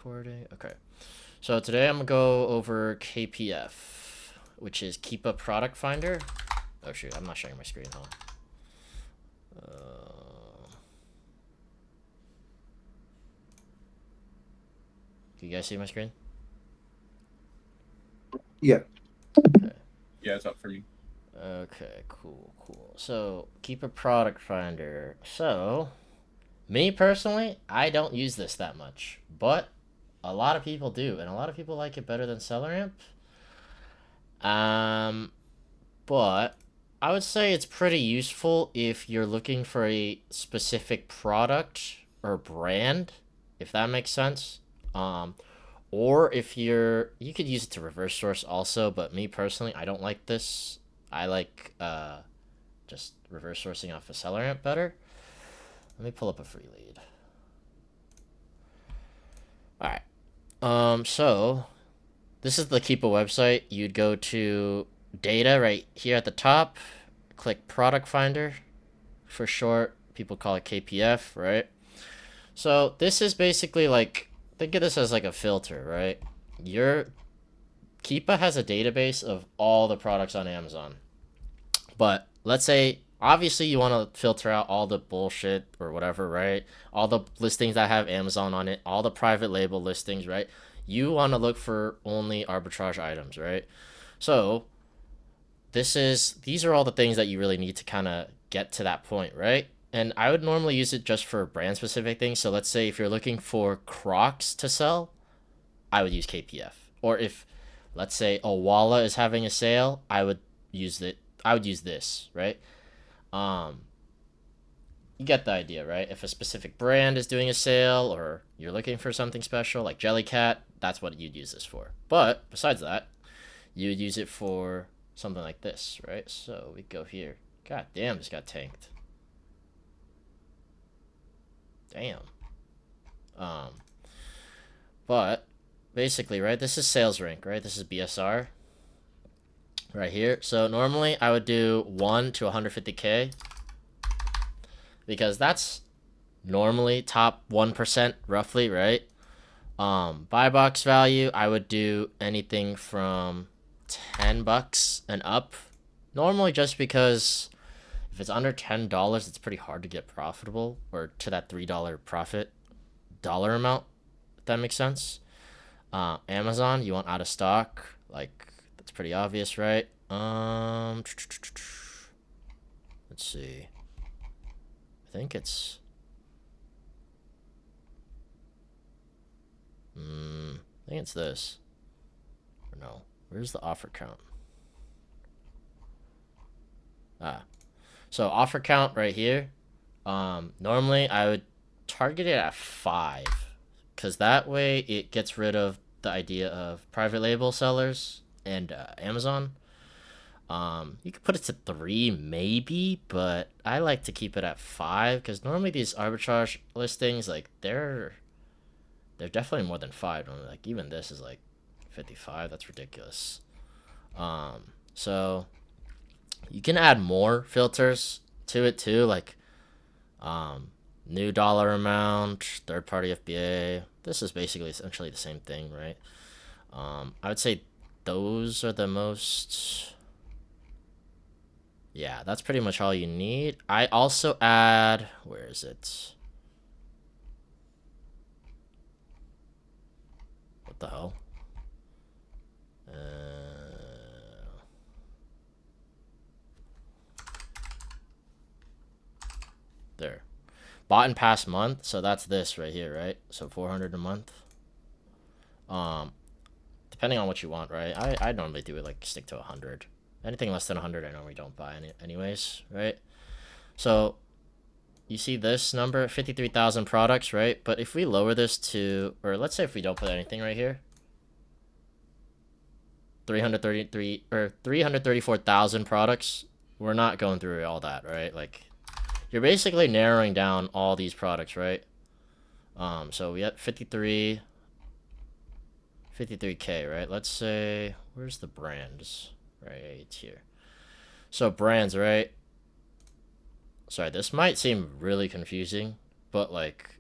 recording. Okay. So today I'm gonna go over KPF, which is Keepa Product Finder. Oh shoot, I'm not sharing my screen, huh? Do you guys see my screen? Yeah. Okay. Yeah, it's up for me. Okay, cool. So, Keepa Product Finder. So, me personally, I don't use this that much, but a lot of people do, and a lot of people like it better than SellerAmp. Um, but I would say it's pretty useful if you're looking for a specific product or brand, if that makes sense. Um, or if you could use it to reverse source also, but me personally, I don't like this. I like just reverse sourcing off a seller amp better. Let me pull up a free lead. All right. So this is the Keepa website. You'd go to data right here at the top, click product finder. For short, people call it KPF, right? So this is basically like, think of this as like a filter, right? Your Keepa has a database of all the products on Amazon. But let's say obviously you want to filter out all the bullshit or whatever, right? All the listings that have Amazon on it, all the private label listings, right? You want to look for only arbitrage items, right? So these are all the things that you really need to kind of get to that point, right? And I would normally use it just for brand specific things. So let's say if you're looking for Crocs to sell, I would use KPF. Or if let's say Owala is having a sale, I would use this, right? Um you get the idea, right? If a specific brand is doing a sale or you're looking for something special like Jellycat, that's what you'd use this for. But besides that, you would use it for something like this, right? So we go here. God damn, this got tanked. Damn. Um, but basically, right? This is sales rank, right? This is BSR right here. So normally I would do 1 to 150K because that's normally top 1% roughly, right? Buy box value, I would do anything from $10 and up. Normally just because if it's under $10, it's pretty hard to get profitable or to that $3 profit dollar amount, if that makes sense. Amazon, you want out of stock, like that's pretty obvious, right? Let's see. I think it's this. Or no, where's the offer count? So offer count right here. Normally I would target it at 5, because that way it gets rid of the idea of private label sellers and Amazon. You could put it to 3 maybe, but I like to keep it at 5 because normally these arbitrage listings, like they're definitely more than 5. Like even this is like 55. That's ridiculous. So you can add more filters to it too, like new dollar amount, third party FBA. This is basically essentially the same thing, right? I would say those are the most. Yeah, that's pretty much all you need. I also add. Where is it? What the hell? There. Bought in past month, so that's this right here, right? So 400 a month. Depending on what you want, right? I normally do it like stick to 100. Anything less than 100, I normally don't buy anyways, right? So you see this number, 53,000 products, right? But if we lower this to, or let's say if we don't put anything right here, 333 or 334,000 products, we're not going through all that, right? Like you're basically narrowing down all these products, right? So we have 53K, right? Let's say, where's the brands? Right here. So brands, right? Sorry, this might seem really confusing, but like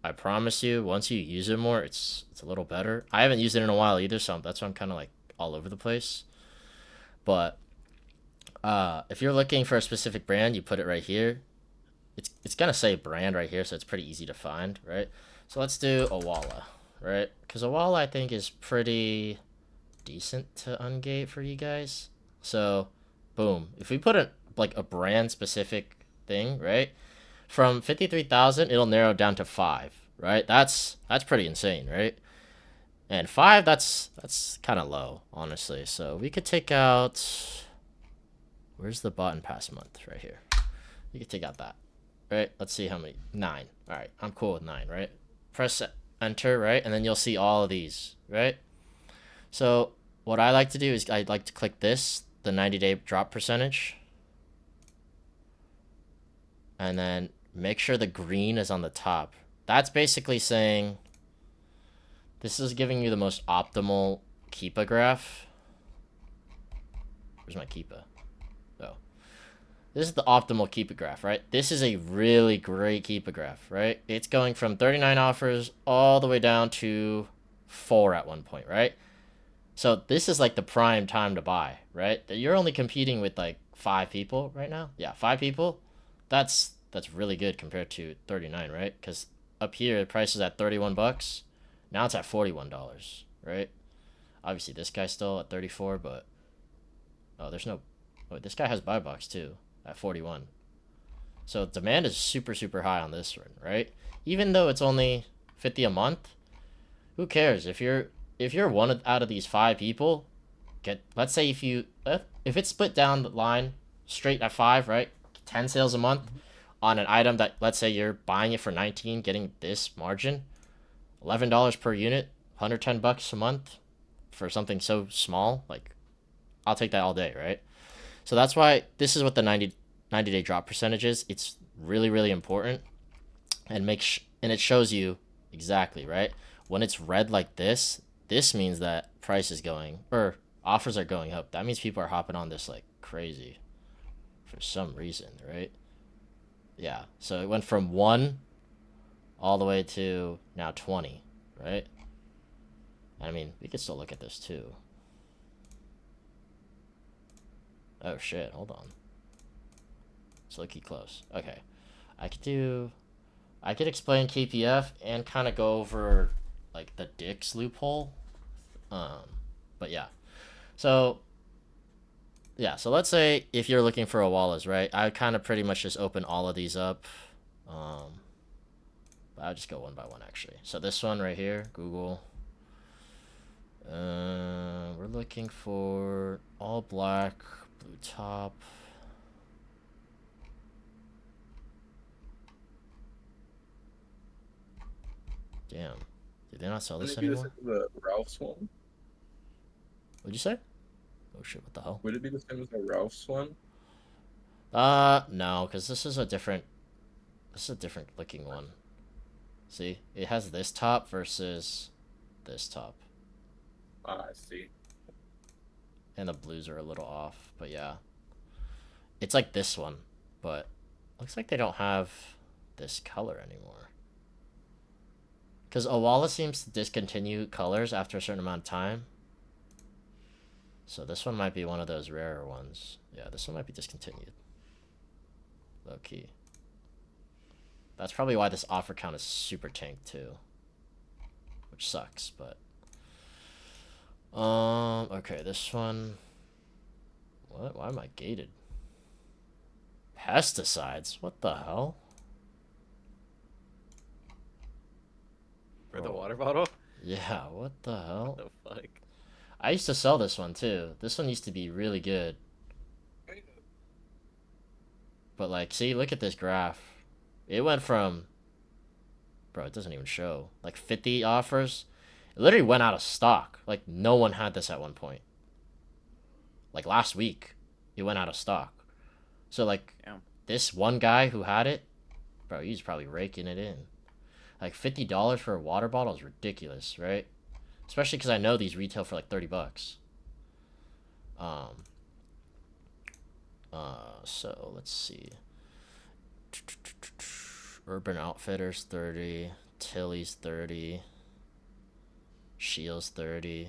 I promise you, once you use it more, it's a little better. I haven't used it in a while either, so that's why I'm kind of like all over the place. But if you're looking for a specific brand, you put it right here. It's gonna say brand right here, so it's pretty easy to find, right? So let's do Awala, right? Because Awala I think is pretty decent to ungate for you guys. So, boom. If we put a brand specific thing, right? From 53,000, it'll narrow down to 5, right? That's pretty insane, right? And 5, that's kind of low, honestly. So we could take out, where's the bought and pass month? Right here. We could take out that, right? Let's see how many. 9. All right, I'm cool with 9, right? Press enter, right? And then you'll see all of these, right? So what I like to do is I like to click this, the 90-day drop percentage, and then make sure the green is on the top. That's basically saying this is giving you the most optimal Keepa graph. Where's my Keepa? Oh. This is the optimal Keepa graph, right? This is a really great Keepa graph, right? It's going from 39 offers all the way down to 4 at one point, right? So this is like the prime time to buy, right? You're only competing with like 5 people right now. Yeah, 5 people. That's really good compared to 39, right? Because up here the price is at 31 bucks. Now it's at $41, right? Obviously this guy's still at 34, but oh, there's no. Oh, this guy has buy box too at 41. So demand is super high on this one, right? Even though it's only 50 a month, who cares if you're one out of these 5 people? Let's say if it's split down the line straight at 5, right? 10 sales a month on an item that, let's say you're buying it for 19, getting this margin, $11 per unit, 110 bucks a month for something so small, like I'll take that all day, right? So that's why this is what the 90-day drop percentage is. It's really important, and and it shows you exactly, right? When it's red like this means that price is going, or offers are going up. That means people are hopping on this like crazy for some reason, right? Yeah, so it went from 1 all the way to now 20, right? I mean, we could still look at this too. Oh shit, hold on. It's looking close. Okay. I could explain KPF and kind of go over like the Dix loophole. But yeah. So let's say if you're looking for a wallet, right? I kind of pretty much just open all of these up. But I'll just go one by one actually. So this one right here, Google. We're looking for all black, blue top. Damn. Did they not sell this anymore? The Ralph's one? What'd you say? Oh shit, what the hell? Would it be the same as the Ralph's one? No, because this is a different looking one. See? It has this top versus this top. Ah, I see. And the blues are a little off, but yeah. It's like this one, but looks like they don't have this color anymore. Because Owala seems to discontinue colors after a certain amount of time. So this one might be one of those rarer ones. Yeah, this one might be discontinued. Low key. That's probably why this offer count is super tanked too. Which sucks, but okay, this one. What? Why am I gated? Pesticides? What the hell? For the water bottle? Yeah, what the hell? What the fuck? I used to sell this one too. This one used to be really good. But like, see, look at this graph. It went from, bro, it doesn't even show. Like 50 offers. It literally went out of stock. Like no one had this at one point. Like last week, it went out of stock. So like, Damn. this one guy who had it, bro, he's probably raking it in. Like $50 for a water bottle is ridiculous, right? Especially because I know these retail for like 30 bucks. So let's see. Urban Outfitters 30, Tilly's 30. Shields 30.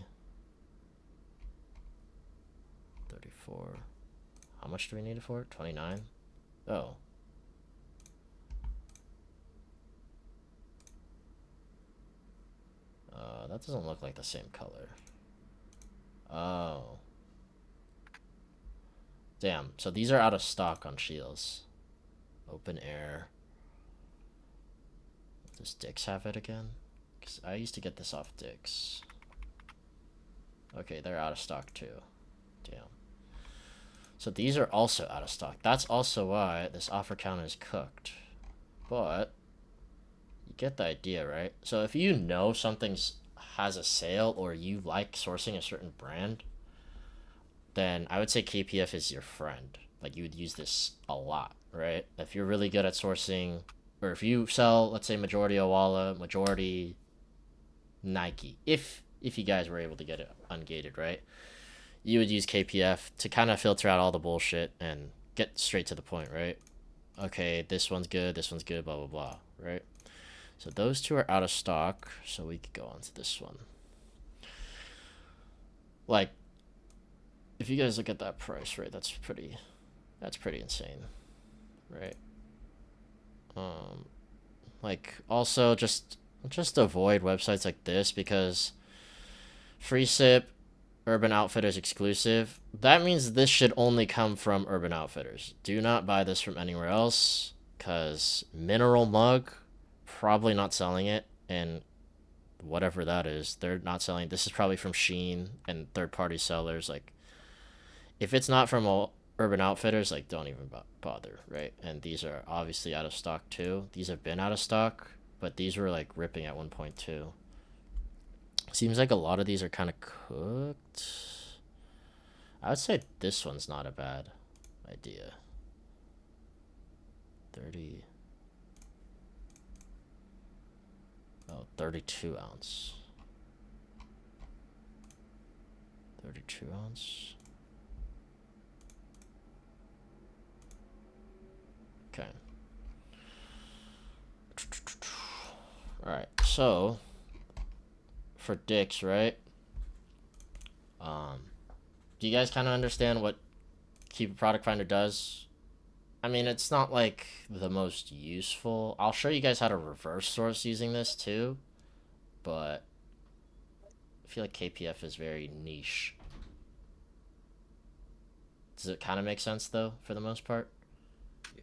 34. How much do we need it for? 29? Oh. That doesn't look like the same color. Oh. Damn, so these are out of stock on Shields. Open air. Does Dick's have it again? Because I used to get this off Dick's. Okay, they're out of stock too. Damn. So these are also out of stock. That's also why this offer counter is cooked. But you get the idea, right? So if you know something's has a sale or you like sourcing a certain brand, then I would say KPF is your friend. Like you would use this a lot, right? If you're really good at sourcing, or if you sell, let's say majority Owala, majority Nike, if you guys were able to get it ungated, right? You would use KPF to kind of filter out all the bullshit and get straight to the point, right? Okay, this one's good, blah, blah, blah, right? So those two are out of stock, so we could go on to this one. Like, if you guys look at that price, right, that's pretty insane, right? Like, also, just avoid websites like this, because free sip, Urban Outfitters exclusive, that means this should only come from Urban Outfitters. Do not buy this from anywhere else, because Mineral Mug, probably not selling it, and whatever that is, they're not selling. This is probably from Shein and third-party sellers. Like, if it's not from Urban Outfitters, like, don't even bother, right? And these are obviously out of stock too. These have been out of stock, but these were like ripping at one point too. Seems like a lot of these are kind of cooked. I would say this one's not a bad idea. 30. Oh, 32 ounce. 32 ounce. Okay. Alright, so for Dick's, right? Do you guys kind of understand what Keepa Product Finder does? I mean, it's not like the most useful. I'll show you guys how to reverse source using this too, but I feel like KPF is very niche. Does it kind of make sense though, for the most part?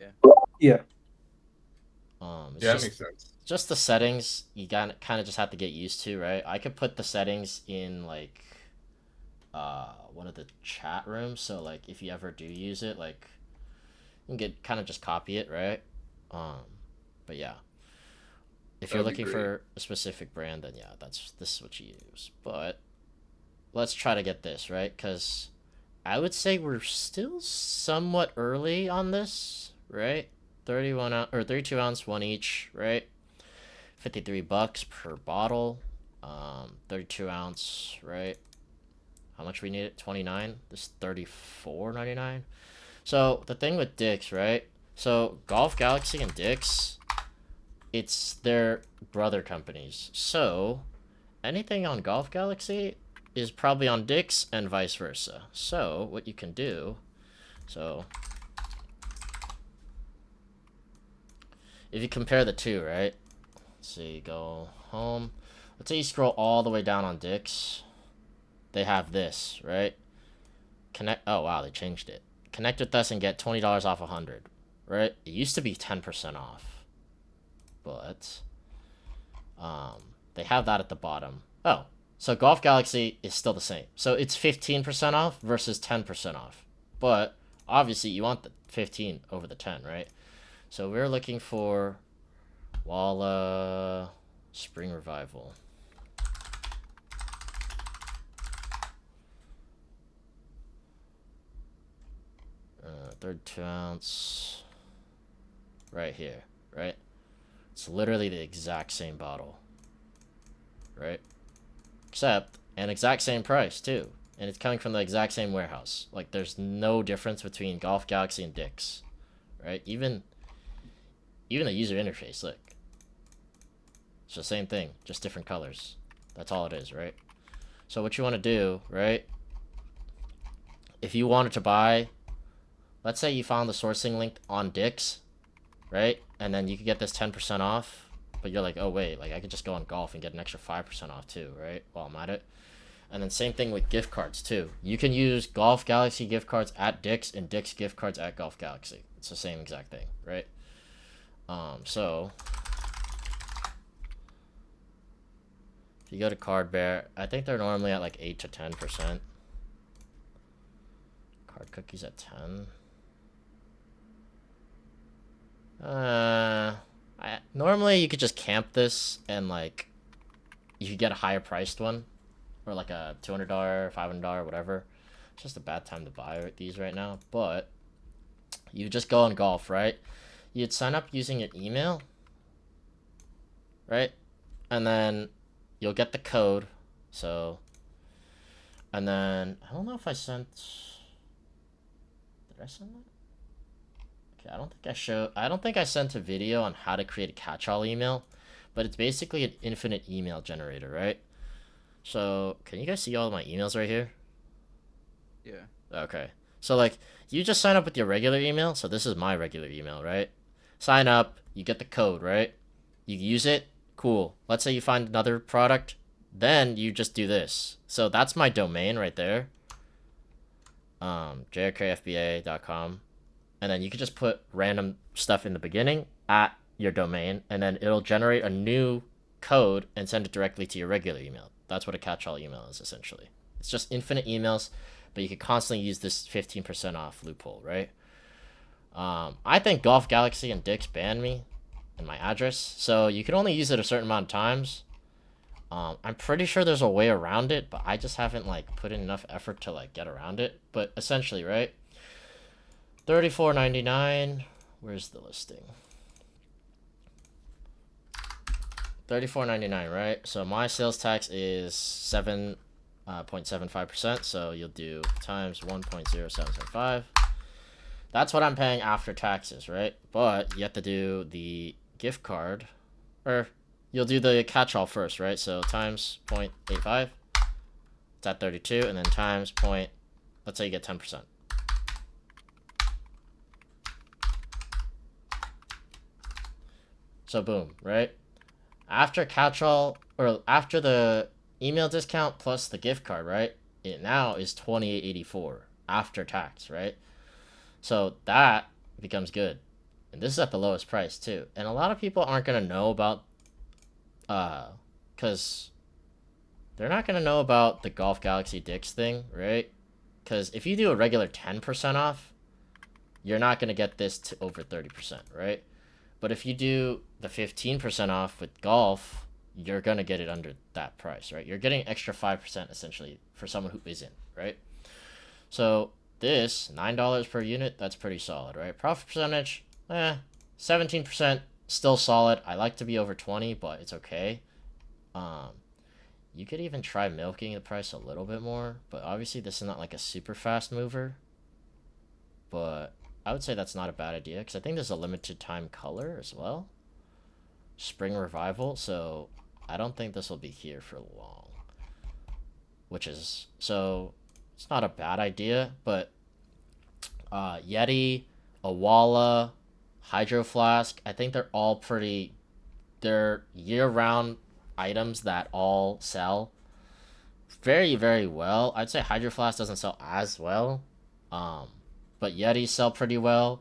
Yeah. Yeah. It's Yeah, that just, makes sense. just the settings you kind of just have to get used to, right? I could put the settings in like one of the chat rooms, so like if you ever do use it, like you can get kind of just copy it, right? But yeah, if you're That'd be looking great. for a specific brand, then yeah, this is what you use. But let's try to get this right, because I would say we're still somewhat early on this, right? 31 ounce or 32 ounce, one each, right? $53 per bottle. 32 ounce, right? How much we need it? 29. This $34.99. So the thing with Dick's, right? So Golf Galaxy and Dick's, it's their brother companies. So anything on Golf Galaxy is probably on Dick's and vice versa. So what you can do, so if you compare the two, right? Let's see, go home. Let's say you scroll all the way down on Dick's. They have this, right? Connect. Oh wow, they changed it. Connect with us and get $20 off 100, right? It used to be 10% off, but they have that at the bottom. Oh, so Golf Galaxy is still the same. So it's 15% off versus 10% off, but obviously you want the 15 over the 10, right? So we're looking for Walla Spring Revival. Third 2 ounce. Right here, right? It's literally the exact same bottle, right? Except an exact same price too, and it's coming from the exact same warehouse. Like there's no difference between Golf Galaxy and Dick's, right? Even the user interface, look. So same thing, just different colors. That's all it is, right? So what you want to do, right? If you wanted to buy, let's say you found the sourcing link on Dix, right? And then you could get this 10% off, but you're like, oh wait, like I could just go on golf and get an extra 5% off too, right? While I'm at it. And then same thing with gift cards too. You can use Golf Galaxy gift cards at Dix and Dix gift cards at Golf Galaxy. It's the same exact thing, right? So if you go to Card Bear, I think they're normally at like 8 to 10%. Card Cookies at 10. Normally you could just camp this and like you could get a higher priced one, or like a $200, $500, whatever. It's just a bad time to buy these right now. But you just go on golf, right? You'd sign up using your email, right? And then you'll get the code. So, and then I don't know if I sent. Did I send that? Okay, I don't think I sent a video on how to create a catch-all email, but it's basically an infinite email generator, right? So, can you guys see all of my emails right here? Yeah. Okay. So, like, you just sign up with your regular email. So, this is my regular email, right? Sign up, you get the code, right? You use it, cool. Let's say you find another product, then you just do this. So, that's my domain right there. jrkfba.com. And then you can just put random stuff in the beginning at your domain, and then it'll generate a new code and send it directly to your regular email. That's what a catch-all email is, essentially. It's just infinite emails, but you can constantly use this 15% off loophole, right? I think Golf Galaxy and Dix banned me and my address, so you can only use it a certain amount of times. I'm pretty sure there's a way around it, but I just haven't like put in enough effort to like get around it. But essentially, right? $34.99. Where's the listing? $34.99, right? So my sales tax is 7.75%. So you'll do times 1.0775. That's what I'm paying after taxes, right? But you have to do the gift card, or you'll do the catch-all first, right? So times 0.85. It's at 32, and then times point. Let's say you get 10%. So boom, right? After catch-all, or after the email discount plus the gift card, right? It now is $28.84 after tax, right? So that becomes good. And this is at the lowest price too. And a lot of people aren't going to know about, because they're not going to know about the Golf Galaxy Dix thing, right? Because if you do a regular 10% off, you're not going to get this to over 30%, right? But if you do the 15% off with golf, you're going to get it under that price, right? You're getting extra 5% essentially for someone who isn't, right? So this, $9 per unit, that's pretty solid, right? Profit percentage, 17%, still solid. I like to be over 20, but it's okay. You could even try milking the price a little bit more, but obviously this is not like a super fast mover. But I would say that's not a bad idea, because I think there's a limited time color as well. Spring Revival, so I don't think this will be here for long. Which is, so it's not a bad idea, but Yeti, Awala, Hydro Flask, I think they're all pretty, they're year-round items that all sell very, very well. I'd say Hydro Flask doesn't sell as well. But Yetis sell pretty well.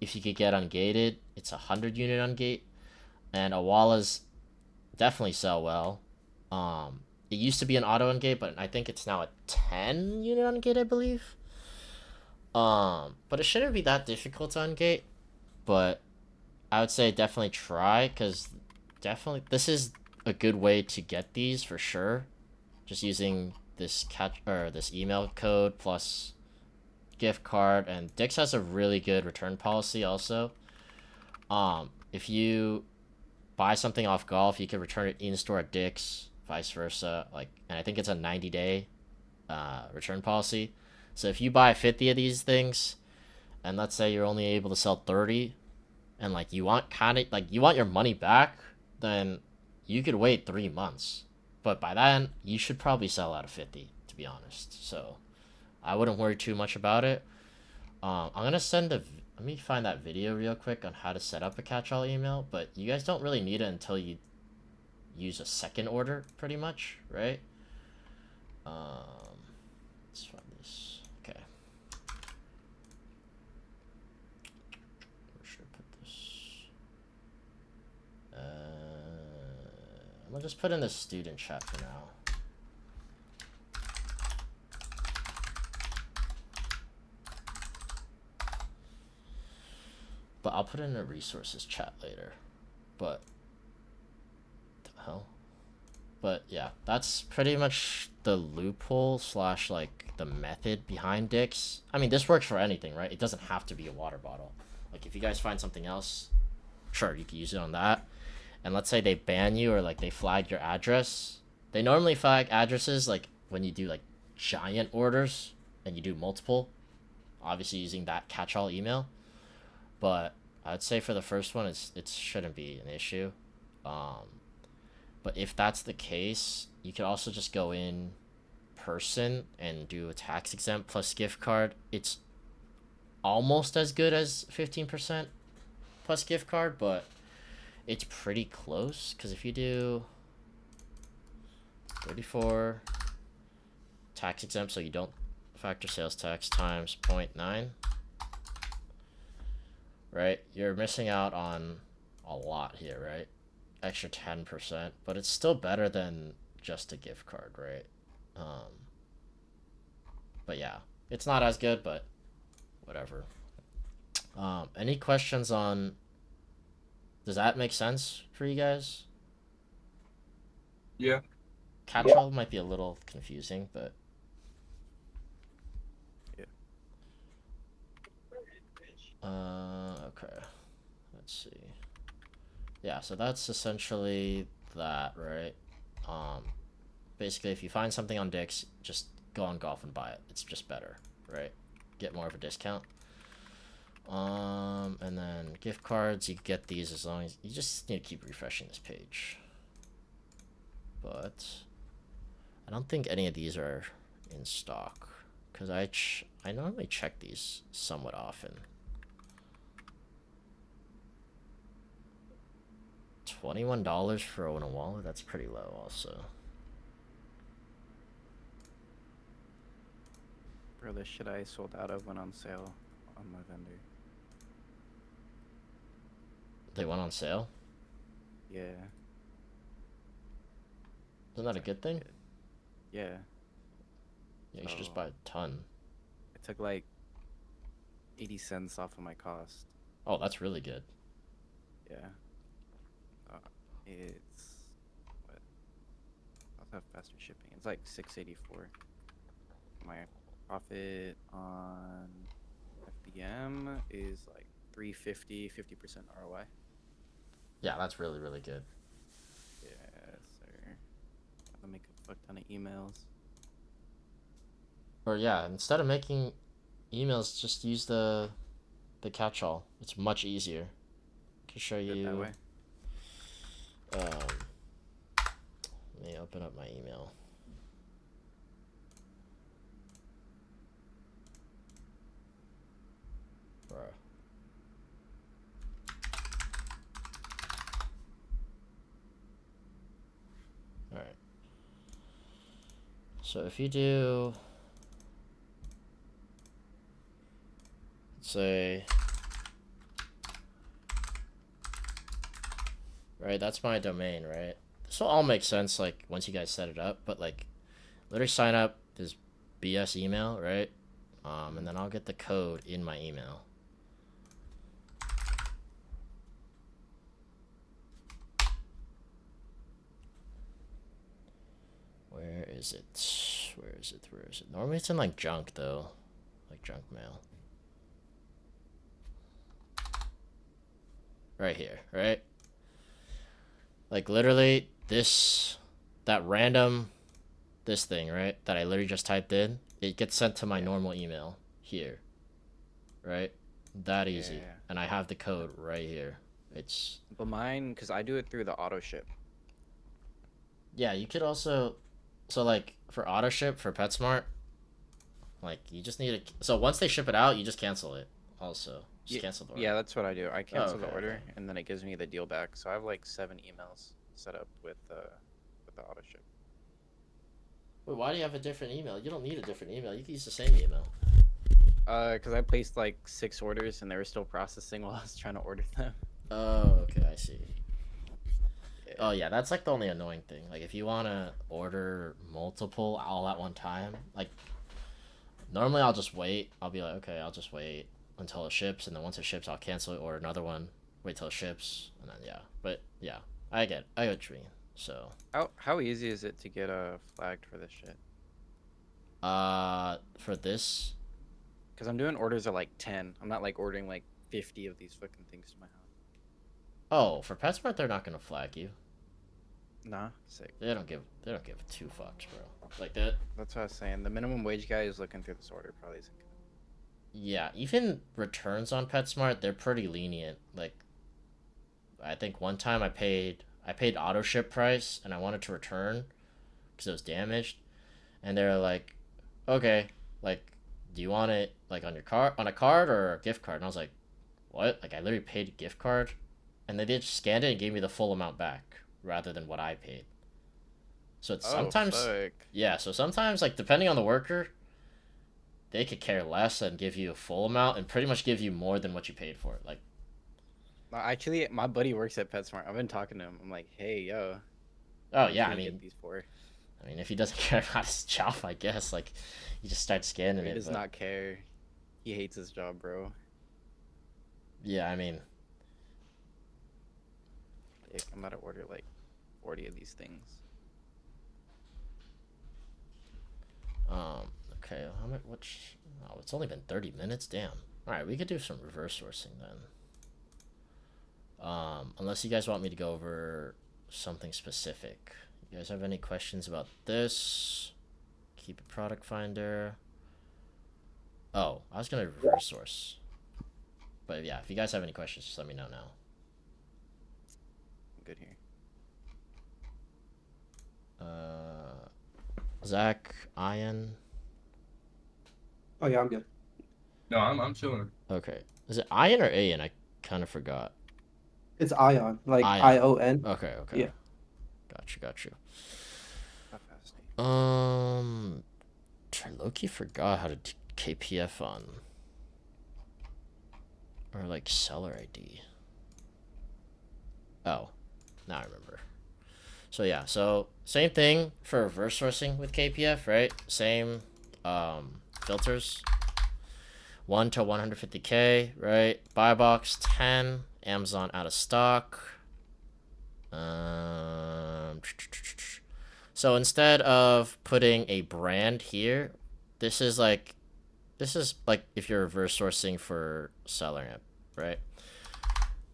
If you could get ungated, it's 100 unit ungate. And Awala's definitely sell well. It used to be an auto ungate, but I think it's now a 10 unit ungate, I believe. But it shouldn't be that difficult to ungate. But I would say definitely try, because definitely this is a good way to get these for sure. Just using this this email code plus gift card, and Dix has a really good return policy also. If you buy something off golf, you can return it in store at Dix, vice versa. Like, and I think it's a 90-day return policy. So if you buy 50 of these things, and let's say you're only able to sell 30, and like you want your money back, then you could wait 3 months, but by then you should probably sell out of 50, to be honest. So I wouldn't worry too much about it. I'm gonna send a. Let me find that video real quick on how to set up a catch-all email. But you guys don't really need it until you use a second order, pretty much, right? Let's find this. Okay. Where should I put this? I'm gonna just put in the student chat for now. But I'll put it in a resources chat later. But the hell? But yeah, that's pretty much the loophole slash like the method behind dicks. I mean, this works for anything, right? It doesn't have to be a water bottle. Like if you guys find something else, sure, you can use it on that. And let's say they ban you or like they flag your address. They normally flag addresses like when you do like giant orders and you do multiple, obviously using that catch-all email. But I'd say for the first one, it shouldn't be an issue. But if that's the case, you could also just go in person and do a tax exempt plus gift card. It's almost as good as 15% plus gift card, but it's pretty close. Because if you do 34 tax exempt, so you don't factor sales tax times 0.9, right? You're missing out on a lot here, right? Extra 10%, but it's still better than just a gift card, right? But yeah, it's not as good, but whatever. Any questions on, does that make sense for you guys? Yeah. Catch-all might be a little confusing, but Yeah. okay, let's see. Yeah, so that's essentially that, right? Basically, if you find something on Dix, just go on Golf and buy it. It's just better, right? Get more of a discount. And then gift cards, you get these as long as you just need to keep refreshing this page. But I don't think any of these are in stock because I normally check these somewhat often. $21 for a wallet, that's pretty low also. Bro, the shit I sold out of went on sale on my vendor. They went on sale? Yeah. Isn't that a good thing? Yeah. Yeah, you should just buy a ton. It took like 80 cents off of my cost. Oh, that's really good. Yeah. It's what? I'll have faster shipping. It's like $6.84. My profit on FBM is like $3.50, 50% ROI. Yeah, that's really, really good. Yes, sir. I'll make a fuck ton of emails. Or yeah, instead of making emails, just use the catch-all. It's much easier. I can show Do it that you. way. Let me open up my email. Bruh. Alright. So if you do, let's say, right, that's my domain, right? This will all make sense, like, once you guys set it up, but, like, literally sign up this BS email, right? And then I'll get the code in my email. Where is it? Where is it? Where is it? Normally it's in, like, junk, though. Like, junk mail. Right here, right? Like, literally, that random, this thing, right? That I literally just typed in, it gets sent to my normal email here, right? That easy. Yeah. And I have the code right here. It's, But mine, because I do it through the auto ship. Yeah, you could also, so like for auto ship for PetSmart, like you just need to. So once they ship it out, you just cancel it. Also, just Yeah, cancel the order. yeah, that's what I do. I Oh, cancel okay, the okay. order and then it gives me the deal back. So I have like 7 emails set up with the auto ship. Wait, why do you have a different email? You don't need a different email. You can use the same email. Because I placed like 6 orders and they were still processing while I was trying to order them. Oh, okay, I see. Yeah. Oh yeah, that's like the only annoying thing. Like if you want to order multiple all at one time, like normally I'll just wait. I'll be like, okay, I'll just wait until it ships, and then once it ships, I'll cancel it, order another one, wait till it ships, and then yeah. But yeah, I get what you mean. So, How easy is it to get flagged for this shit? for this, Because I'm doing orders of like 10. I'm not like ordering like 50 of these fucking things to my house. oh, for PetSmart, they're not gonna flag you. Nah, sick. They don't give two fucks, bro. Like that. That's what I was saying. The minimum wage guy who's looking through this order probably isn't gonna. Yeah, even returns on PetSmart, they're pretty lenient. Like, I think one time I paid auto ship price and I wanted to return because it was damaged, and they're like, okay, like, do you want it like on your card on a card or a gift card? And I was like, what? Like, I literally paid a gift card, and they did scanned it and gave me the full amount back rather than what I paid. So it's Oh sometimes, fuck. yeah. So sometimes, like, depending on the worker, they could care less and give you a full amount and pretty much give you more than what you paid for it. Like, No, actually, my buddy works at PetSmart. I've been talking to him. I'm like, hey, yo, oh how much yeah, can you get these for? I mean, if he doesn't care about his job, I guess like you just start scanning He it. does But not care. He hates his job, bro. yeah, I mean, Like, I'm about to order like 40 of these things. okay, how much? Which? Oh, it's only been 30 minutes. Damn. All right, we could do some reverse sourcing then. Unless you guys want me to go over something specific. You guys have any questions about this? Keep a product finder. Oh, I was gonna reverse source. But yeah, if you guys have any questions, just let me know now. I'm good here. Zach, Ian. Oh yeah, I'm good. No, I'm chilling. Okay. Is it Ian or Ian? I kind of forgot. It's Ion, like Ion. ION. Okay, okay. Yeah. Got you. How fast? I low-key forgot how to do KPF on, or like seller ID. Oh, now I remember. So yeah, so same thing for reverse sourcing with KPF, right? Same filters. 1 to 150K, right? Buy box 10, Amazon out of stock. So instead of putting a brand here, this is like if you're reverse sourcing for SellerAmp, right?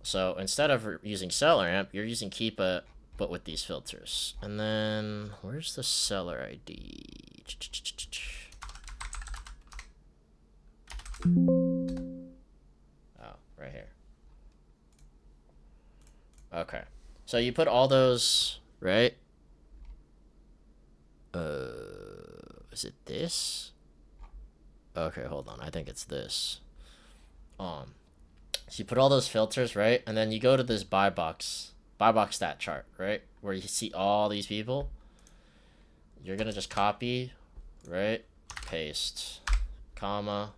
So instead of using SellerAmp, you're using Keepa, but with these filters. And then where's the seller ID? Oh, right here. Okay. So you put all those, right? Is it this? Okay, hold on. I think it's this. So you put all those filters, right? And then you go to this buy box stat chart, right? Where you see all these people. You're gonna just copy, right? Paste, comma.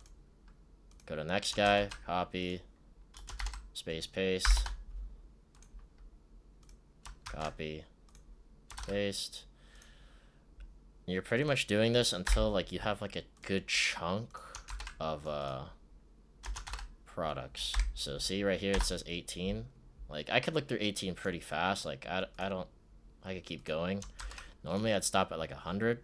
Go to next guy, copy, space, paste, copy, paste. You're pretty much doing this until like you have like a good chunk of products. So see right here it says 18. Like I could look through 18 pretty fast. Like I could keep going. Normally I'd stop at like 100.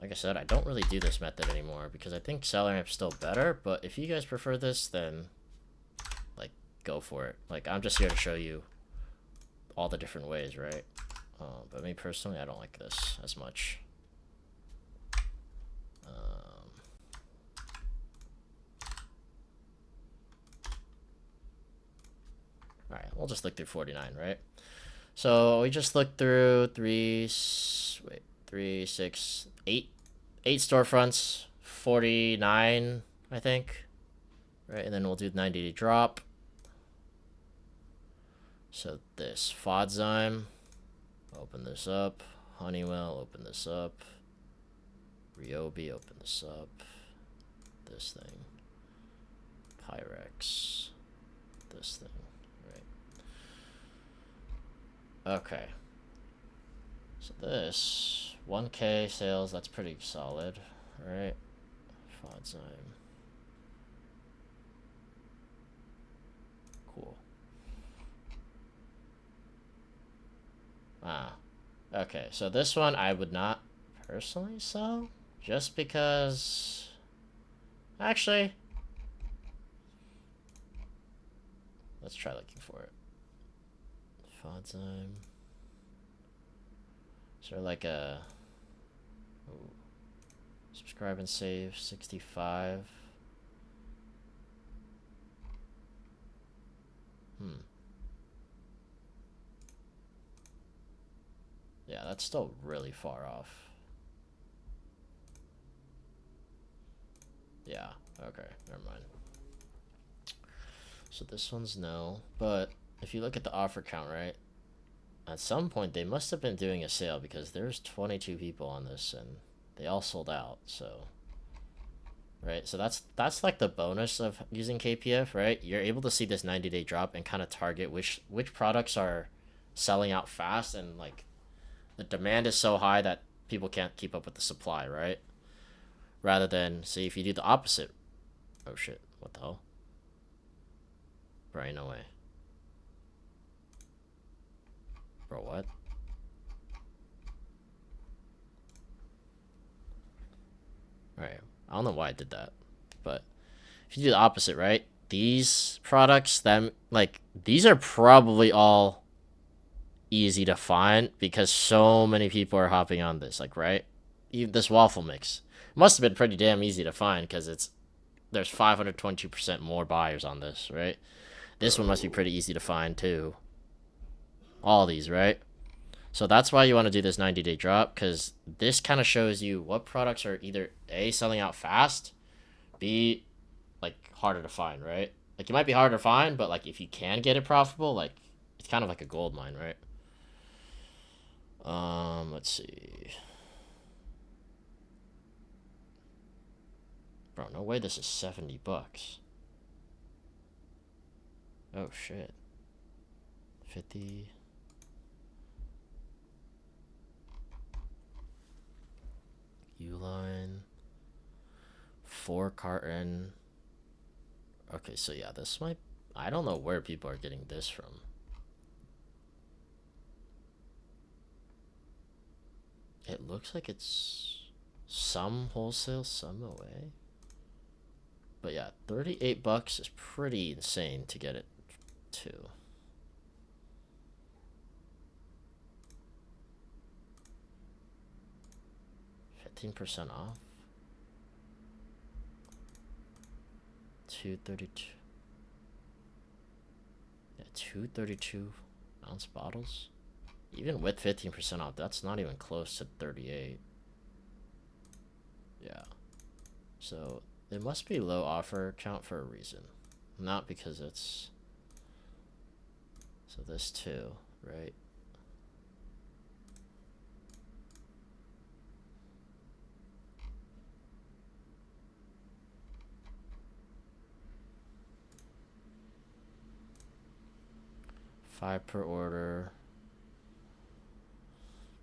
Like I said, I don't really do this method anymore because I think SellerAmp's still better, but if you guys prefer this, then like go for it. Like I'm just here to show you all the different ways, right? But me personally, I don't like this as much. Alright, we'll just look through 49, right? So we just looked through three, six, eight storefronts, 49, I think. Right, and then we'll do the 90-day drop. So this Fodzyme, open this up. Honeywell, open this up. Ryobi, open this up. This thing. Pyrex. This thing. Right. Okay. So this 1K sales, that's pretty solid, right? Fodzyme. Cool. Okay, so this one I would not personally sell, just because... Actually, let's try looking for it. Fodzyme. Is there like a... Ooh. Subscribe and save, 65. Yeah, that's still really far off. Yeah, okay, never mind. So this one's no, but if you look at the offer count, right? At some point they must have been doing a sale because there's 22 people on this and they all sold out, so... Right, so that's like the bonus of using KPF, right? You're able to see this 90-day drop and kind of target which products are selling out fast, and like the demand is so high that people can't keep up with the supply, right? Rather than, see, if you do the opposite. Oh shit, what the hell? Bro, ain't no way. Bro, what? Alright, I don't know why I did that. But if you do the opposite, right? These products, these are probably all easy to find because so many people are hopping on this, like, right? Even this waffle mix must have been pretty damn easy to find because there's 522% more buyers on this, right? This one must be pretty easy to find too. All these, right? So that's why you want to do this 90-day drop, because this kind of shows you what products are either A, selling out fast, B, like, harder to find, right? Like, it might be harder to find, but like if you can get it profitable, like, it's kind of like a gold mine, right? Let's see. Bro, no way this is $70. Oh shit. 50. Uline. 4 carton. Okay, so yeah, this might... I don't know where people are getting this from. It looks like it's some wholesale, some away. But yeah, $38 is pretty insane to get it too. %15 off. 232. Yeah, 232-ounce bottles. Even with 15% off, that's not even close to 38. Yeah. So it must be low offer count for a reason. Not because it's... So this too, right? $5 per order.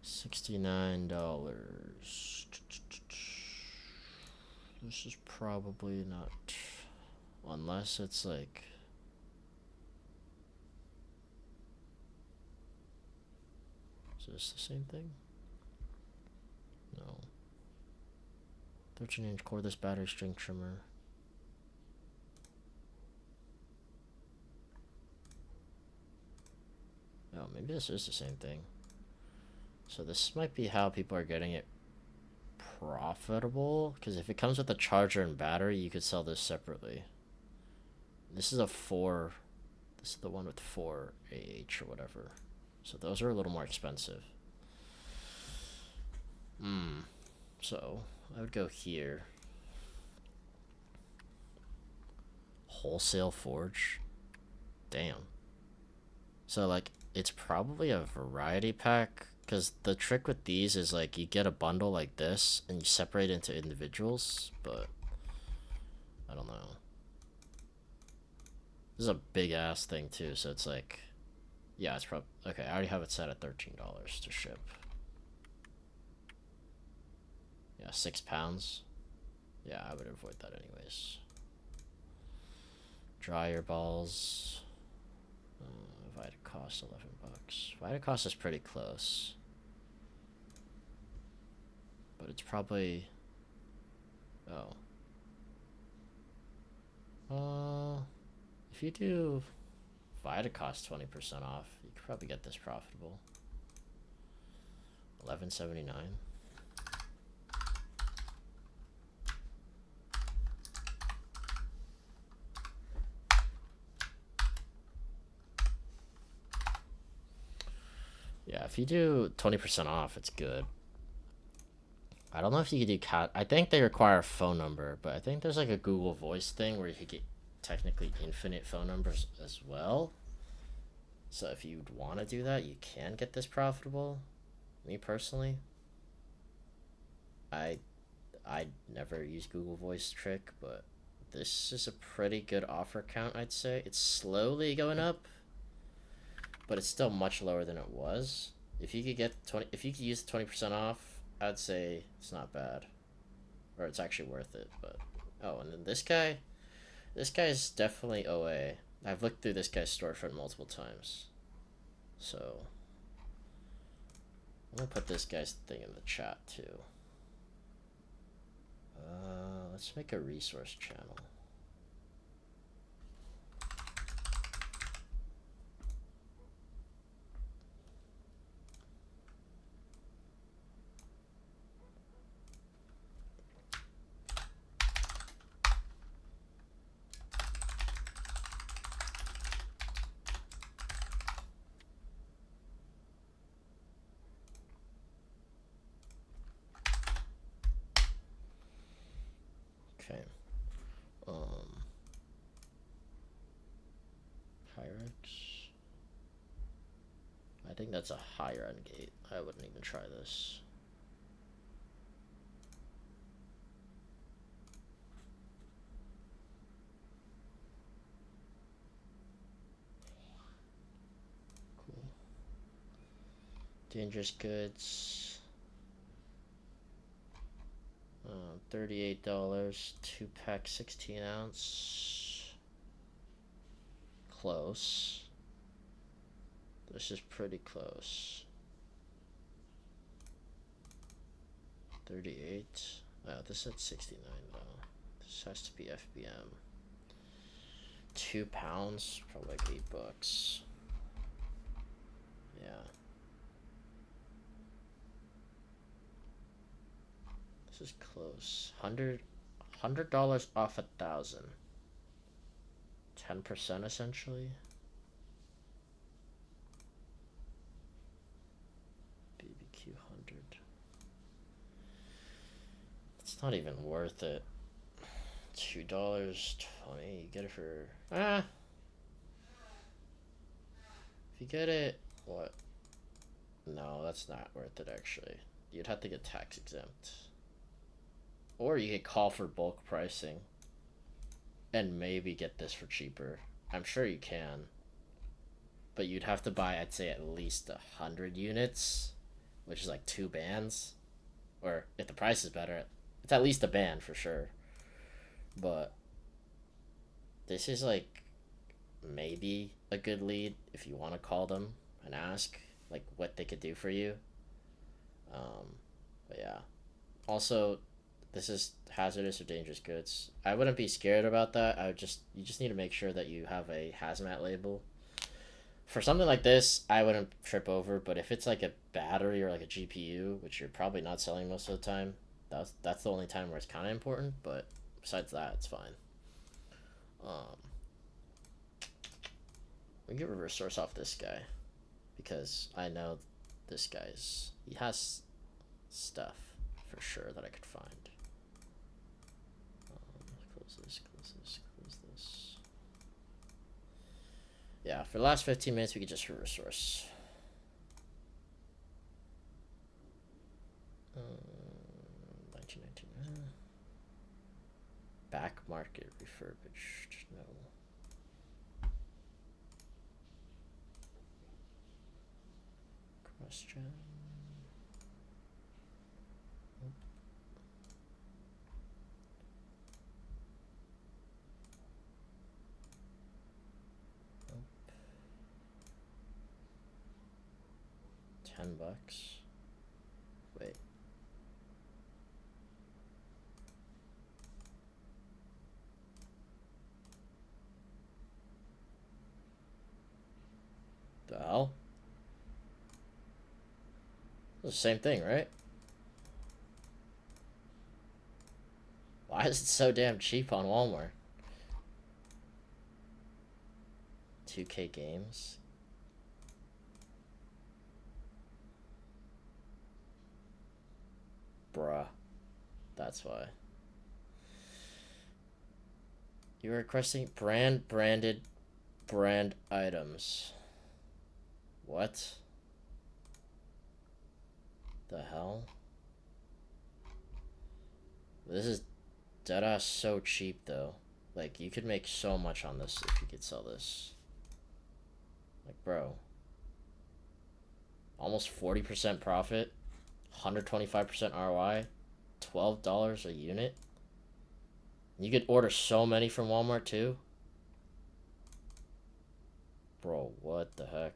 $69. This is probably not, unless it's like... Is this the same thing? No. 13-inch cordless battery string trimmer. Oh, maybe this is the same thing. So this might be how people are getting it profitable, because if it comes with a charger and battery, you could sell this separately. This is a 4. This is the one with 4 AH or whatever. So those are a little more expensive. So I would go here. Wholesale forge. Damn. So like it's probably a variety pack, because the trick with these is like you get a bundle like this and you separate into individuals, but I don't know. This is a big ass thing too, so it's like, yeah, it's probably okay. I already have it set at $13 to ship. Yeah, 6 pounds. Yeah, I would avoid that anyways. Dryer balls. Vita cost $11. Vita cost is pretty close, but it's probably. If you do Vita cost 20% off, you could probably get this profitable. $11.79. Yeah, if you do 20% off, it's good. I don't know if you could do cat. I think they require a phone number, but I think there's like a Google Voice thing where you could get technically infinite phone numbers as well. So if you'd want to do that, you can get this profitable. Me personally, I never use Google Voice trick, but this is a pretty good offer count, I'd say. It's slowly going up, but it's still much lower than it was. If you could get if you could use 20% off, I'd say it's not bad, or it's actually worth it. But and then this guy's definitely OA. I've looked through this guy's storefront multiple times, so I'm gonna put this guy's thing in the chat too. Let's make a resource channel. Okay. Pyrex. I think that's a higher end gate. I wouldn't even try this. Cool. Dangerous goods. $38. 2-pack 16-ounce. Close. This is pretty close. 38. Oh, this at 69 though. This has to be FBM. 2 pounds, probably like $8. Yeah. This is close. $100 off 1,000. 10% essentially. BBQ 100. It's not even worth it. $2.20. You get it for if you get it, what? No, that's not worth it actually. You'd have to get tax exempt. Or you could call for bulk pricing and maybe get this for cheaper. I'm sure you can. But you'd have to buy, I'd say, at least 100 units, which is like 2 bands. Or if the price is better, it's at least a band for sure. But this is like maybe a good lead if you want to call them and ask like what they could do for you. But yeah. Also, this is hazardous or dangerous goods. I wouldn't be scared about that. You just need to make sure that you have a hazmat label. For something like this, I wouldn't trip over, but if it's like a battery or like a GPU, which you're probably not selling most of the time, that's the only time where it's kind of important, but besides that, it's fine. We get reverse source off this guy because I know this guy's, he has stuff for sure that I could find. Close this, close this, close this. Yeah, for the last 15 minutes we could just resource. 1919. Back market refurbished. No. Question. Nope. Nope. $10. Wait. The hell? It's the same thing, right? Why is it so damn cheap on Walmart? 2K games. Bruh. That's why. You're requesting branded brand items. What? The hell? This is deadass so cheap though. Like, you could make so much on this if you could sell this. Like, bro. Almost 40% profit. 125% ROI. $12 a unit. You could order so many from Walmart too. Bro, what the heck?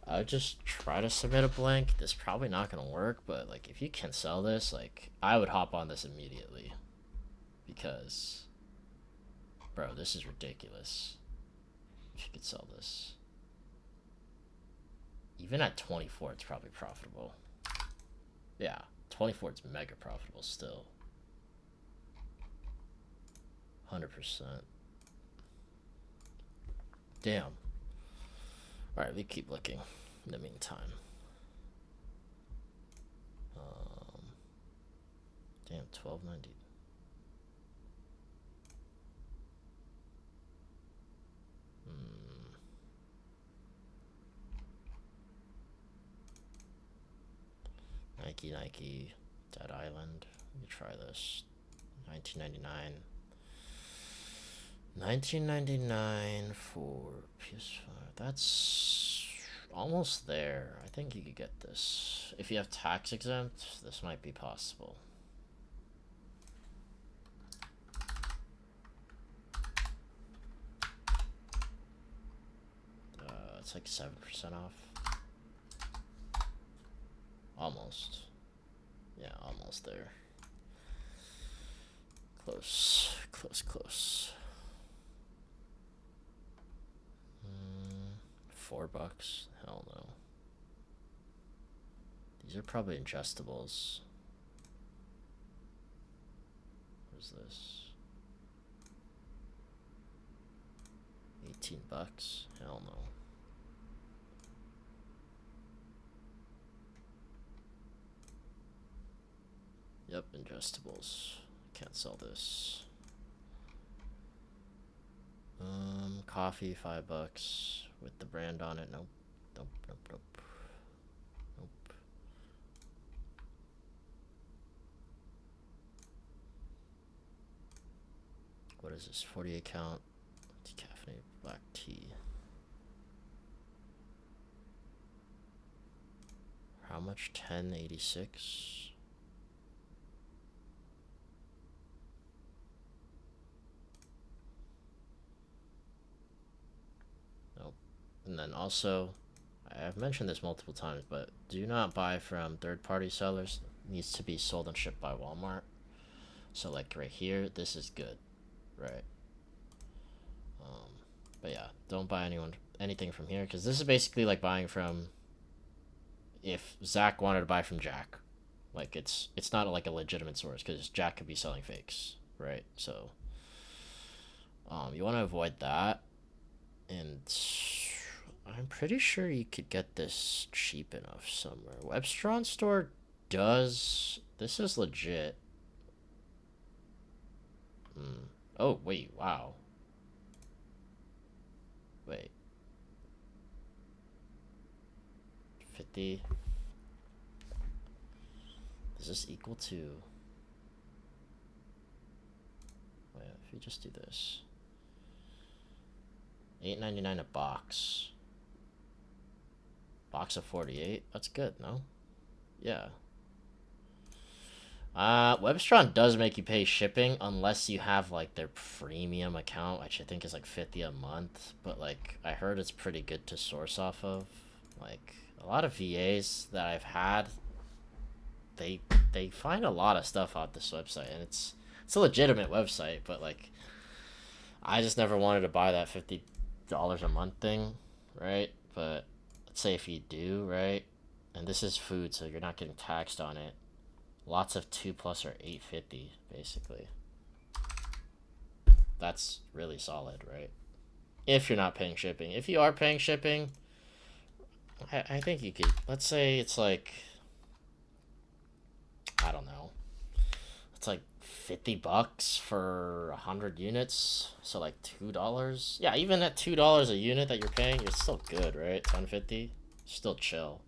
I would just try to submit a blank. This is probably not gonna work, but like if you can sell this, like I would hop on this immediately. Because bro, this is ridiculous. If you could sell this. Even at 24 it's probably profitable. Yeah, 24 it's mega profitable still. 100%. Damn. Alright, we keep looking in the meantime. Damn, 12.90. Nike, Dead Island. Let me try this. 1999. 1999 for PS5. That's almost there. I think you could get this. If you have tax exempt, this might be possible. It's like 7% off. Almost. Yeah, almost there. Close. Close. $4? Hell no. These are probably ingestibles. What is this? $18? Hell no. Yep, ingestibles. Can't sell this. Coffee, $5 with the brand on it. Nope. What is this? 48 count decaffeinated black tea. How much? 10.86. Nope. And then also, I've mentioned this multiple times, but do not buy from third-party sellers. It needs to be sold and shipped by Walmart. So like right here, this is good, right? But yeah, don't buy anything from here because this is basically like buying from. If Zach wanted to buy from Jack, like it's not like a legitimate source because Jack could be selling fakes, right? So, you want to avoid that, and I'm pretty sure you could get this cheap enough somewhere. Webstron store does. This is legit. Oh wait, wow. Wait. 50. Does this equal to? Wait, if you just do this. $8.99 a box. Box of 48. That's good, no? Yeah. Webstron does make you pay shipping unless you have like their premium account, which I think is like $50 a month. But like I heard it's pretty good to source off of. Like a lot of VAs that I've had, they find a lot of stuff on this website, and it's a legitimate website. But like, I just never wanted to buy that $50 a month thing, right? But let's say if you do, right, and this is food, so you're not getting taxed on it. Lots of 2+ are $8.50 basically. That's really solid, right? If you're not paying shipping. If you are paying shipping, I think you could. Let's say it's like, I don't know. It's like $50 for 100 units, so like $2. Yeah, even at $2 a unit that you're paying, you're still good, right? 1050, still chill.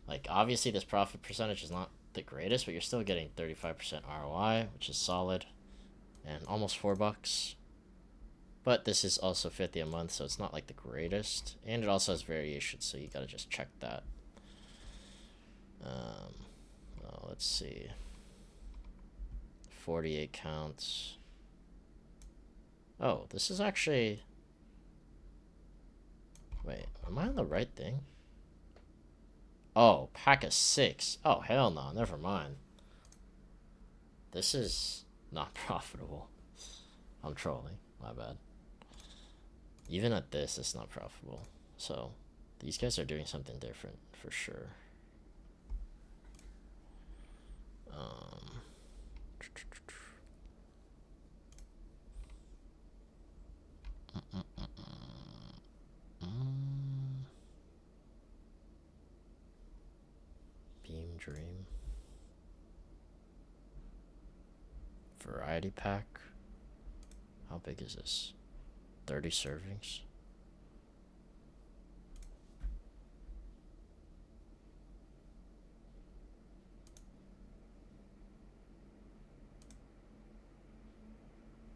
Like obviously, this profit percentage is not the greatest, but you're still getting 35% ROI, which is solid, and almost $4. But this is also 50 a month, so it's not like the greatest, and it also has variations, so you gotta just check that. Well, let's see. 48 counts. Oh, this is actually. Wait, am I on the right thing? Oh, pack of 6. Oh, hell no, never mind. This is not profitable. I'm trolling, my bad. Even at this, it's not profitable. So, these guys are doing something different, for sure. Beam Dream. Variety pack. How big is this? 30 servings.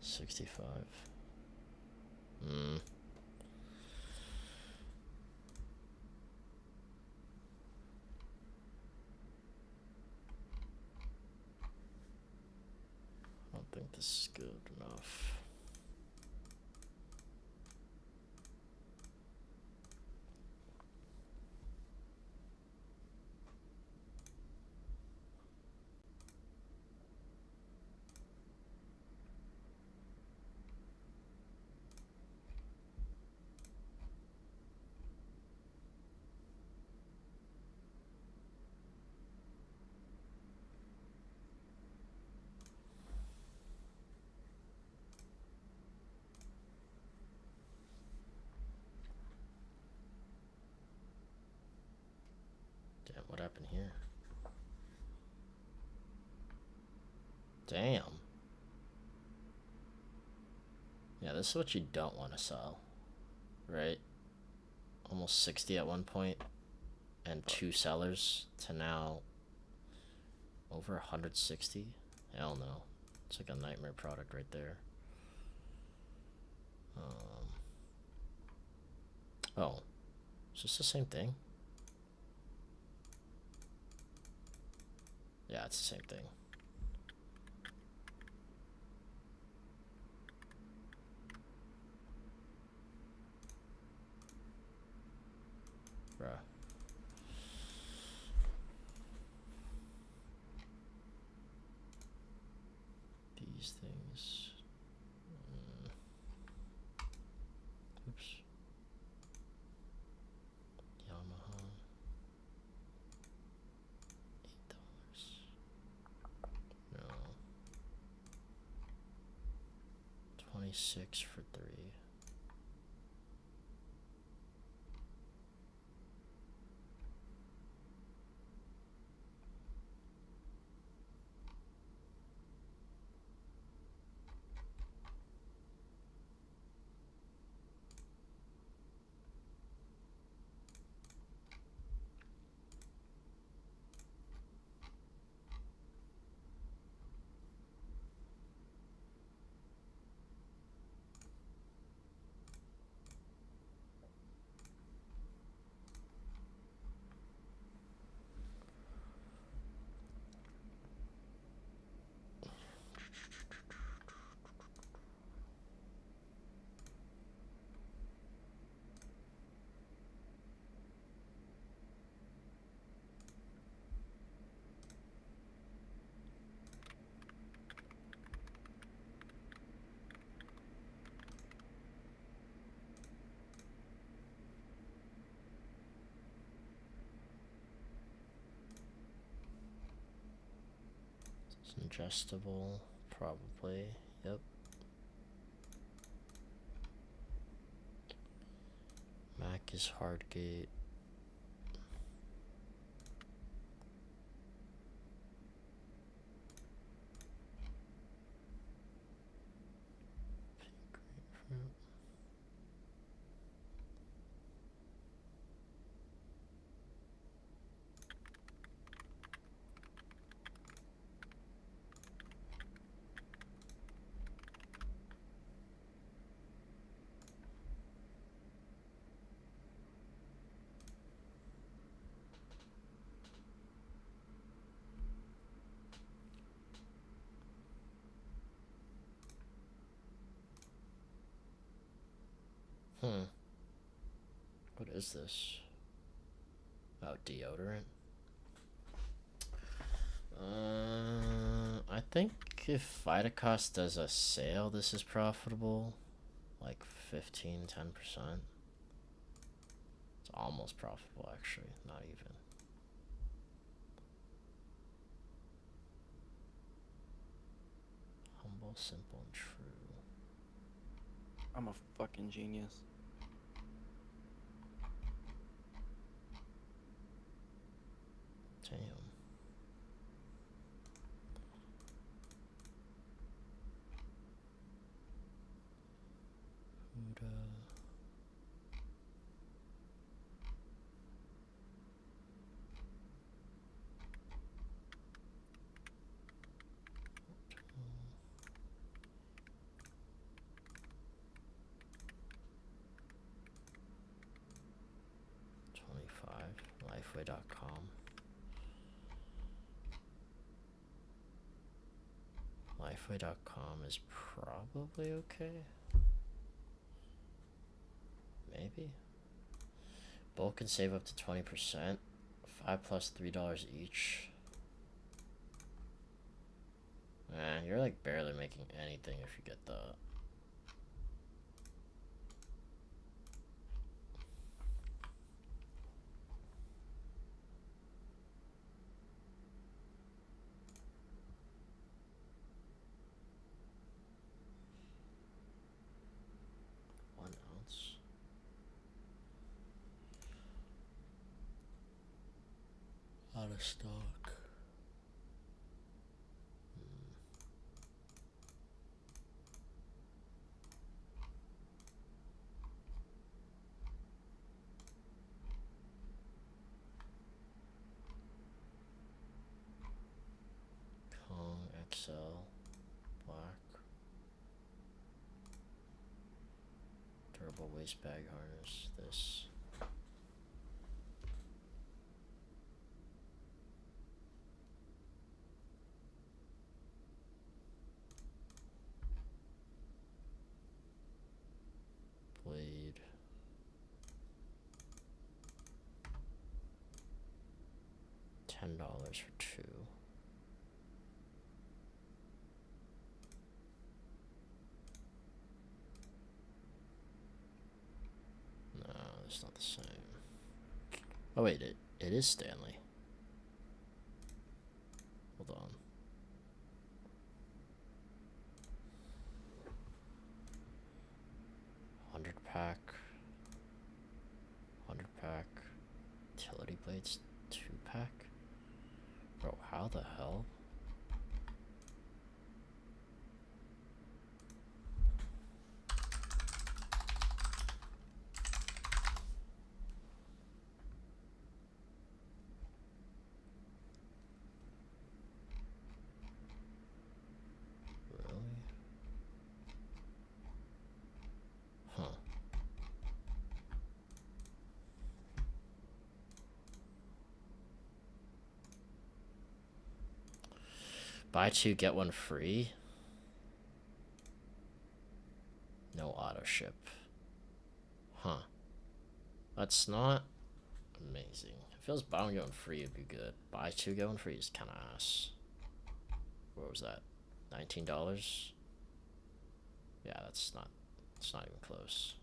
$65. I don't think this is good enough. Damn, what happened here? Damn. Yeah, this is what you don't want to sell, right? Almost 60 at one point, and 2 sellers to now over 160. Hell no. It's like a nightmare product right there. Oh, is this the same thing? Yeah, it's the same thing. Bruh. These things. Oops. 26 for 3. It's ingestible, probably. Yep. Mac is Hardgate. Grapefruit. What is this? Oh, deodorant. I think if Vitacost does a sale, this is profitable. Like 15-10%. It's almost profitable, actually. Not even. Humble, simple, and true. I'm a fucking genius. Damn. Huda. Lifeway.com. Lifeway.com is probably okay. Maybe. Bulk can save up to 20%. 5 plus $3 each. Man, you're like barely making anything if you get that. Out of stock. Kong XL black. Durable waist bag harness. This. Blade. $10 for 2. No, it's not the same. Oh wait, it is Stanley. Hold on. pack. 100 pack. Utility blades 2 pack. Bro, how the hell? Really? Huh. Buy 2, get 1 free? No auto ship. Huh. That's not amazing. It feels buy 1, get 1 free would be good. Buy 2, get 1 free is kinda ass. What was that? $19? Yeah, it's not even close.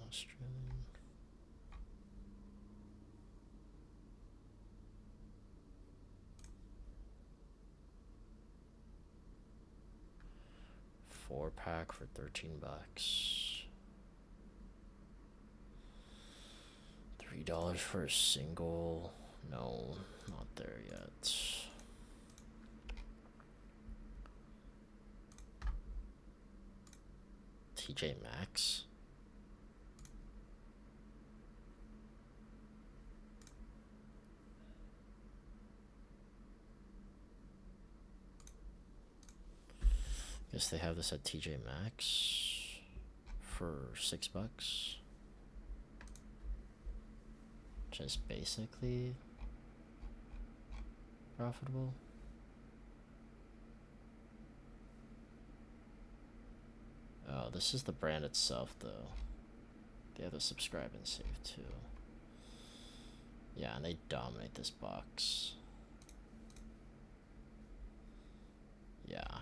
Australian. Four pack for $13. $3 for a single. No, not there yet. TJ Maxx. Guess they have this at TJ Maxx for $6. Just basically profitable. Oh, this is the brand itself though. They have the subscribe and save too. Yeah, and they dominate this box. Yeah.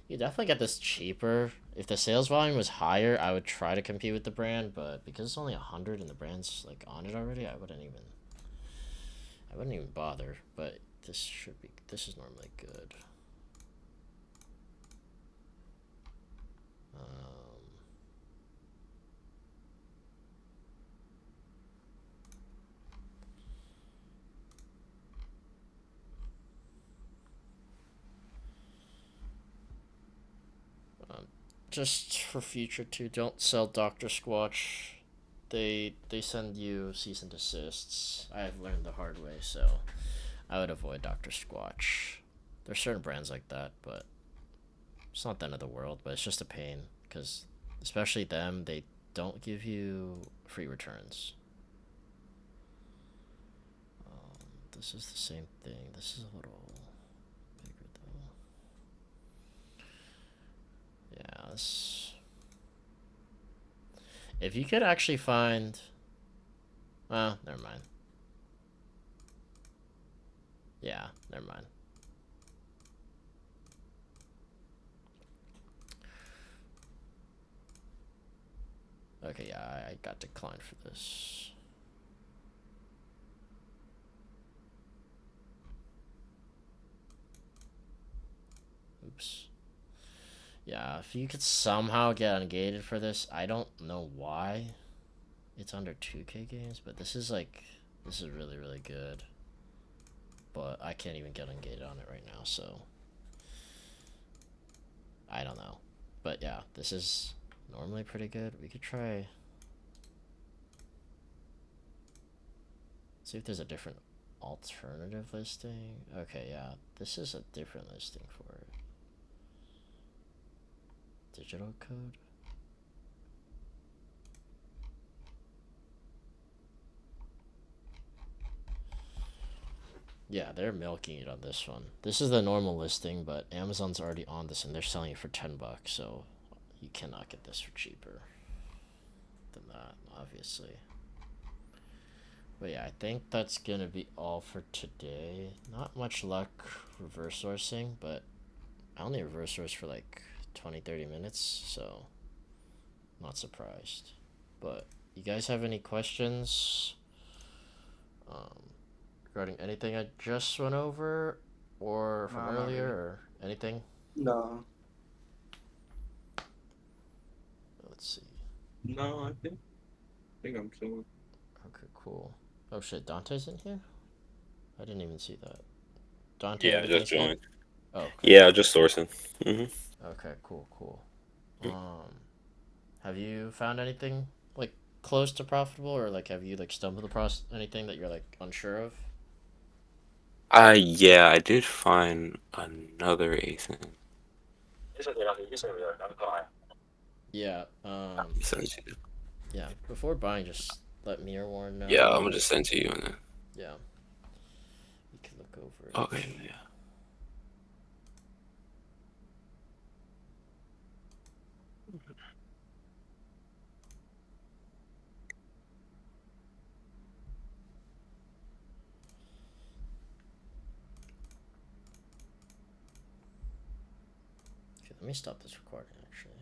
You definitely get this cheaper. If the sales volume was higher, I would try to compete with the brand, but because it's only 100 and the brand's like on it already, I wouldn't even bother. But this is normally good. Just for future too, don't sell Dr. Squatch. They send you cease and desists. I have learned the hard way, so I would avoid Dr. Squatch. There's certain brands like that, but it's not the end of the world. But it's just a pain because, especially them, they don't give you free returns. This is the same thing. This is a little bigger though. Yeah, this. If you could actually find. Well, never mind. Yeah, never mind. Okay, yeah, I got declined for this. Oops. Yeah, if you could somehow get ungated for this, I don't know why it's under 2K games, but this is really, really good. But I can't even get ungated on it right now, so I don't know. But yeah, this is normally pretty good. We could try. See if there's a different alternative listing. Okay, yeah, this is a different listing for it. Digital code. Yeah, they're milking it on this one. This is the normal listing, but Amazon's already on this and they're selling it for $10, so you cannot get this for cheaper than that, obviously. But yeah, I think that's gonna be all for today. Not much luck reverse sourcing, but I only reverse source for like 20-30 minutes, so not surprised. But you guys have any questions regarding anything I just went over or from No, not earlier really. or Anything? No. Let's see. No, I think I'm chilling. Okay, cool. Oh shit, Dante's in here? I didn't even see that. Dante, Yeah, I just everything's good? joined. Oh, okay. Yeah, just sourcing. Hmm. Okay, cool. Have you found anything like close to profitable, or like have you like stumbled across anything that you're like unsure of? Yeah, I did find another async. Yeah. Send it to you. Yeah. Before buying, just let me or Warren Yeah, know. I'm gonna just send it to you and then. Yeah. We can look over it. Okay, yeah. Okay, let me stop this recording actually.